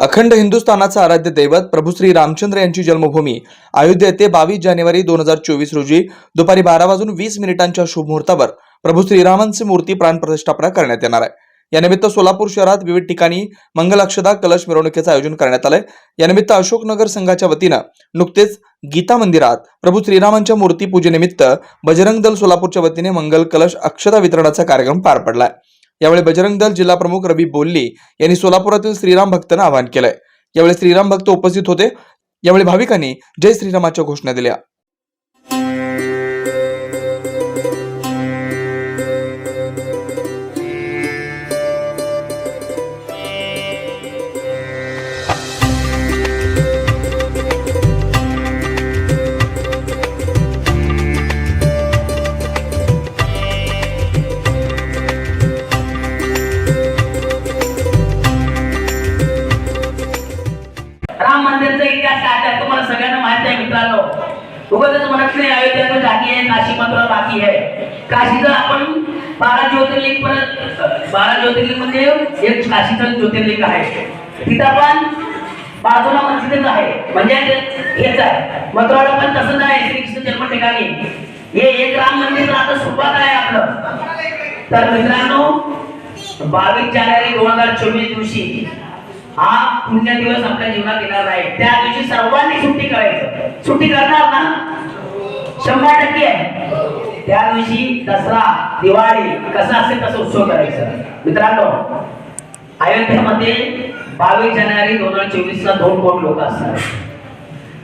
अखंड हिंदुस्थानाचं आराध्य दैवत प्रभू श्री रामचंद्र यांची जन्मभूमी अयोध्या येथे 22 जानेवारी 2024 रोजी दुपारी 12:20 शुभ मुहूर्तावर प्रभू श्रीरामांची मूर्ती प्राणप्रतिष्ठापना करण्यात येणार आहे। या निमित्त सोलापूर शहरात विविध ठिकाणी मंगलाक्षदा कलश मिरवणुकीचे आयोजन करण्यात आले। या निमित्त अशोकनगर संघाच्या वतीने नुकतेच गीता मंदिरात प्रभू श्रीरामांच्या मूर्ती पूजेनिमित्त बजरंग दल सोलापूरच्या वतीने मंगल कलश अक्षता वितरणाचा कार्यक्रम पार पडलाय। यावेळी बजरंग दल जिल्हा प्रमुख रवी बोल्ली यांनी सोलापुरातील श्रीराम भक्तांना आवाहन केलंय। यावेळी श्रीराम भक्त उपस्थित होते। यावेळी भाविकांनी जय श्रीरामाच्या घोषणा दिल्या। राम मंदिरचा इतिहास काय आहे तुम्हाला सगळ्यांना माहिती आहे मित्रांनो। उगाच म्हणत नाही अयोध्या तो बाकी आहे, काशी मात्र बाकी आहे। काशीचं आपण 12 ज्योतिर्लिंग पण 12 ज्योतिर्लिंग म्हणजे एक काशीचं ज्योतिर्लिंग आहे। तिथं पण बाजूला मस्जिदच आहे, म्हणजे हेच आहे। मथुराला पण तसंच आहे, श्रीकृष्ण जन्म ठिकाणी हे एक राम मंदिर आता सुरुवात आहे आपलं। तर मित्रांनो 22 जानेवारी 2024 दिवशी हा पुण्य दिवस आपल्या जीवनात येणार आहे। त्या दिवशी सर्वांनी सुट्टी करायचं। सुट्टी करणार ना 100% आहे। त्या दिवशी दसरा दिवाळी कसा असेल तसं उत्सव करायचा मित्रांनो। अयोध्येमध्ये 22 जानेवारी 2024 ला 2 कोटी लोक असणार।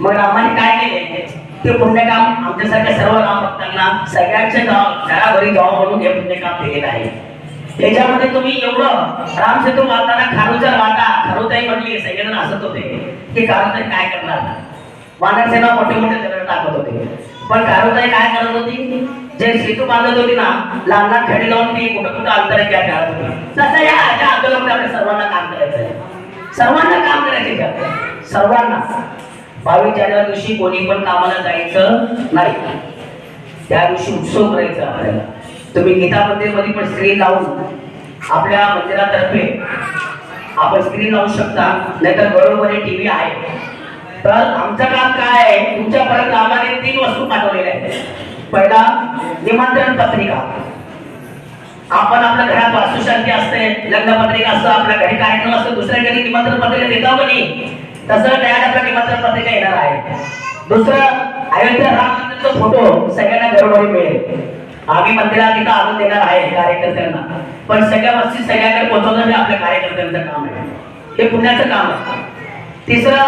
मग रामाने काय केले ते पुण्यकाम आमच्यासारख्या सर्व राम भक्तांना सगळ्यांच्या घराघरी जावं म्हणून हे पुण्यकाम केलेलं आहे। त्याच्यामध्ये तुम्ही एवढं रामसेतू मारताना खारूचा वाटा खारुताई म्हणली, सगळेजण हसत होते की खारुताई काय करणार। वानरसेना मोठे मोठे दगड टाकत होते, पण खारुताई काय करत होती, जे सेतू बांधत होती ना लहान लहान खडे लावून ती कुठं कुठं अंतराची टाळत होती। तसं या आंदोलनामध्ये आपल्या सर्वांना काम करायचं आहे, सर्वांना काम करायचे आहे, सर्वांना। 22 जानेवारी दिवशी कोणी पण कामाला जायचं नाही, त्या दिवशी उत्सव करायचा आपल्याला। तुम्ही गीता मंदिरमध्ये पण स्क्रीन लावून आपल्या मंदिरातर्फे आपण स्क्रीन लावू शकता, नाहीतर घरोघरी टीव्ही आहे। तर आमचं काम काय आहे, तुमच्यापर्यंत आम्हाला 3 वस्तू पाठवलेल्या आहेत। पहिला निमंत्रण पत्रिका, आपण आपल्या घरात वास्तुशांती असते, लग्न पत्रिका असतं, आपल्या घरी कार्यक्रम असतो, दुसऱ्या घरी निमंत्रण पत्रिका देता म्हणे, तसं त्यात आपल्या निमंत्रण पत्रिका येणार आहे। दुसरं अयोध्या राम मंदिरचा फोटो सगळ्यांना घरोघरी मिळेल। आम्ही मंदिरात तिथं आणून देणार आहे कार्यकर्त्यांना, पण सगळ्या वस्ती सगळ्याकडे पोहोचवणं हे आपल्या कार्यकर्त्यांचं काम आहे, हे पुण्याचं काम आहे। तिसरं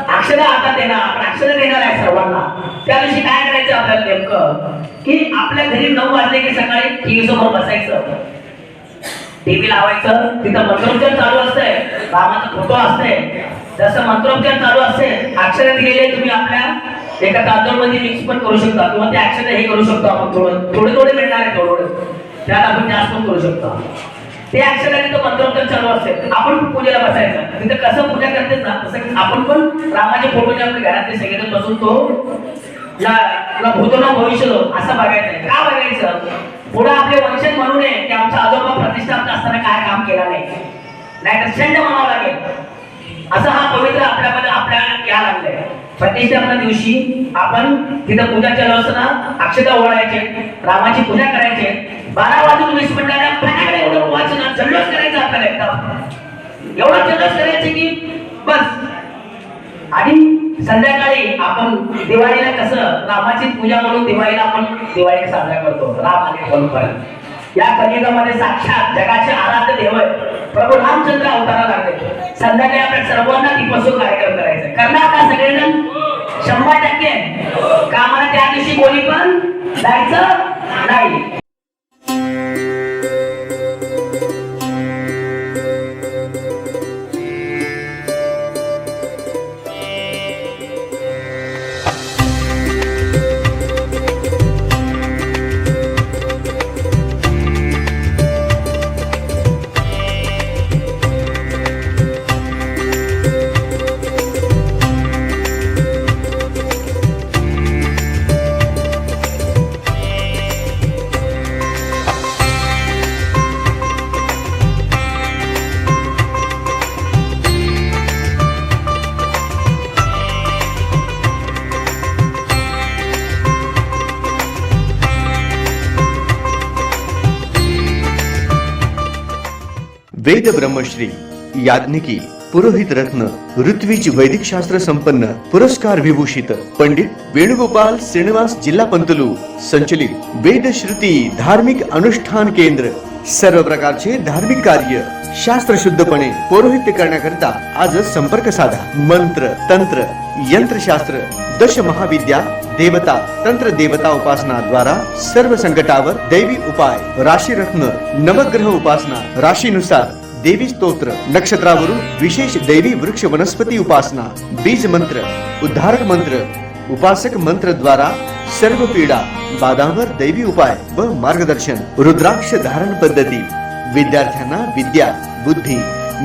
अक्षरा हातात देणार, आपण अक्षरा देणार आहे सर्वांना। त्या दिवशी काय करायचं आपल्याला नेमकं की आपल्या घरी 9 वाजले की सकाळी टीव्ही समोर बसायचं, टीव्ही लावायचं, तिथं मंत्रोच्चार चालू असतंय, रामाचा फोटो असते, जसं मंत्रोच्चार चालू असते अक्षर दिलेले तुम्ही आपल्या एका तांदूळमध्ये मिक्स पण करू शकता, किंवा ते अक्षर हे करू शकतो आपण, थोडे मिळणार आहे, थोडे त्यात आपण जास्त पण करू शकतो। ते अक्षर तिथं मंत्रोच्चार चालू असते, आपण पूजेला बसायचं, तिथं कसं पूजा करते ना तसं आपण पण रामाचे फोटोचे आपल्या घरातले सगळे बसून तो भूतो ना भविष्य असं बघायचं। का बघायचं, पुढे आपले वंशज म्हणू नये की आमचा आजोबा प्रतिष्ठापक असताना काय काम केलं नाही, नाहीतर छंद म्हणावं लागेल। असं हा पवित्र आपल्यामध्ये आपल्याला या लागलाय। प्रतिष्ठापना दिवशी आपण तिथं पूजा चालू असताना अक्षता ओढायचे, रामाची पूजा करायचे, 12:20 पाण्याकडे एवढं वाचन जल्लोष करायचं आपल्याला, एकदम एवढं जल्लोष करायचं की बस। आणि संध्याकाळी आपण दिवाळीला कसं रामाची पूजा म्हणून दिवाळीला आपण दिवाळी साजरा करतो, राम आले म्हणून। या कलियुगामध्ये साक्षात जगाचे आराध्य देव प्रभू रामचंद्र अवतारा लागले। संध्याकाळी आपल्या सर्वांना दीपोत्सव कार्यक्रम करायचा, करणार का सगळेजण 100%? का मला त्या दिवशी कोणी पण जायचं नाही। वेद ब्रह्मश्री याज्ञिकी पुरोहित रत्न ऋत्विज वैदिक शास्त्र संपन्न पुरस्कार विभूषित पंडित वेणुगोपाल श्रीनिवास जिल्हा पंतलू संचलित वेद श्रुती धार्मिक अनुष्ठान केंद्र सर्व प्रकारचे धार्मिक कार्य शास्त्र शुद्धपणे पौरोहित्य करण्याकरिता आजच संपर्क साधा. मंत्र तंत्र यंत्रशास्त्र दश महाविद्या देवता तंत्र देवता उपासना द्वारा सर्व संकटावर दैवी उपाय राशी रत्न नवग्रह उपासना राशीनुसार देवी स्तोत्र नक्षत्रावरून विशेष दैवी वृक्ष वनस्पती उपासना बीज मंत्र उद्धारक मंत्र उपासक मंत्र द्वारा सर्व पीडा बाधांवर दैवी उपाय व मार्गदर्शन रुद्राक्ष धारण पद्धती विद्यार्थ्यांना विद्या बुद्धी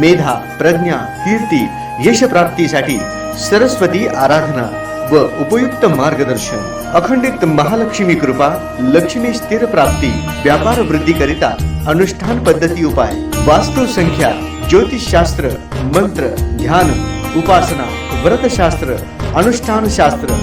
मेधा प्रज्ञा कीर्ती यश प्राप्तीसाठी सरस्वती आराधना व उपयुक्त मार्गदर्शन अखंडित महालक्ष्मी कृपा लक्ष्मी स्थिर प्राप्ती व्यापार वृद्धी करिता अनुष्ठान पद्धती उपाय वास्तु संख्या ज्योतिष शास्त्र मंत्र ध्यान उपासना व्रत शास्त्र अनुष्ठान शास्त्र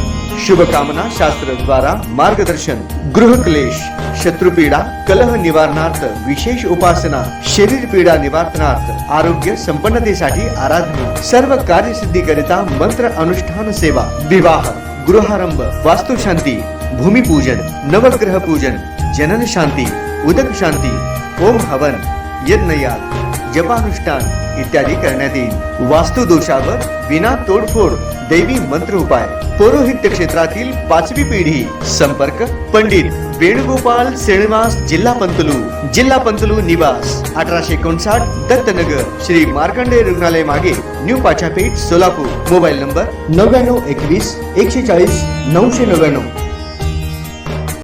शुभकामना शास्त्र द्वारा मार्गदर्शन गृह क्लेश शत्रुपीडा कलह निवारणार्थ विशेष उपासना शरीर पीडा निवारणार्थ आरोग्य संपन्नतेसाठी आराधना सर्व कार्यसिद्धी करिता मंत्र अनुष्ठान सेवा विवाह गृहारंभ वास्तुशांती भूमिपूजन नवग्रह पूजन जनन शांती उदक शांती ओम हवन यज्ञयाग जपानुष्ठान इत्यादी करण्यात येईल. वास्तु दोषावर विना तोडफोड दैवी मंत्र उपाय पौरोहित्य क्षेत्रातील 5वी पिढी संपर्क पंडित वेणुगोपाल श्रीनिवास जिल्हा पंतलू निवास 1859 दत्तनगर श्री मार्कंडेय रुग्णालय मागे new Pachhapeth Solapur. Mobile number 9921 140 999.